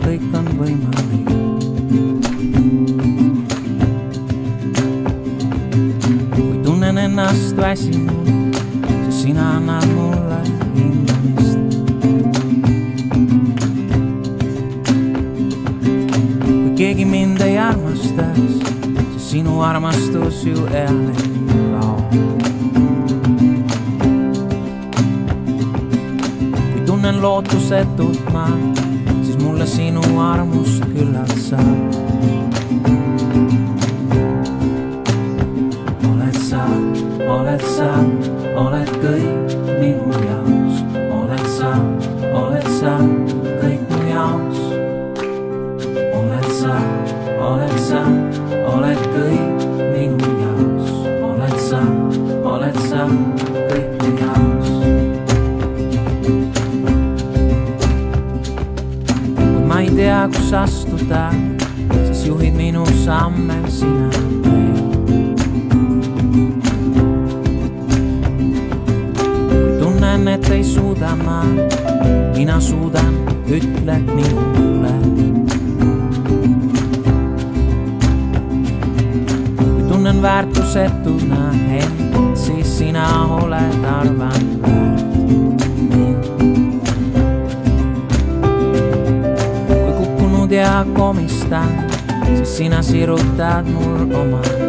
kõik on võimalik. Kui tunnen ennast väsinud, siis sina annad mulle hingamist. Kui keegi mind ei armastaks, siis sinu armastus ju eal ei kao. Kui tunnen lootusetult ma, siis mulle sinu armust küllalt saab. Oled sa, oled kõik minu jaoks. Oled sa kõik mu jaoks. Oled sa, oled kõik minu jaoks. Oled sa kõik mu jaoks. Kui ma ei tea, kus astuda, siis juhid minu samme sina. Et ei suuda ma, mina suudan, ütled minule. Kui tunnen väärtusetuna end, siis sina oled arvan väärt mind. Kui kukkunud ja komistan, siis sina sirutad mul oma käed.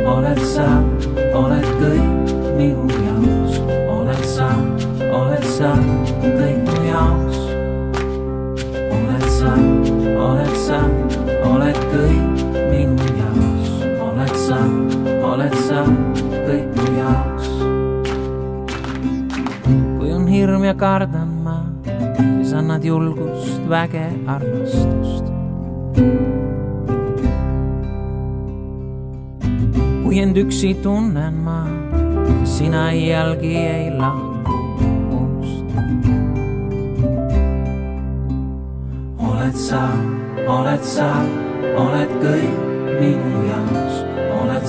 Oled sa, oled kõik minu jaoks. Oled sa kõik mu jaoks. Oled sa, oled kõik minu jaoks. Oled sa kõik mu jaoks. Kui on hirm ja kardan ma, siis annad julgust, väge, armastust. Kui end üksi tunnen ma, siis sina iialgi ei lahku muust. Oled sa, oled kõik minu jaoks. Oled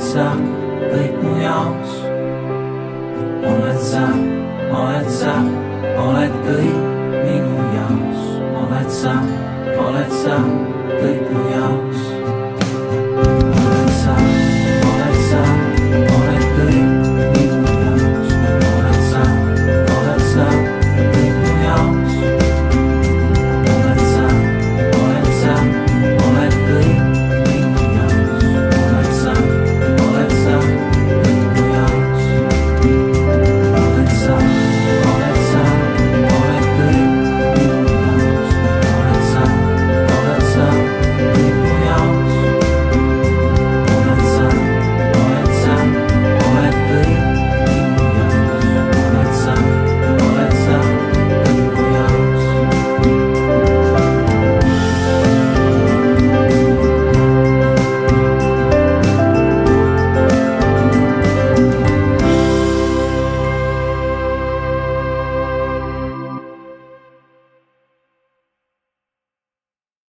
sa kõik mu jaoks. Oled sa, oled kõik minu jaoks. Oled sa kõik mu jaoks. Oled sa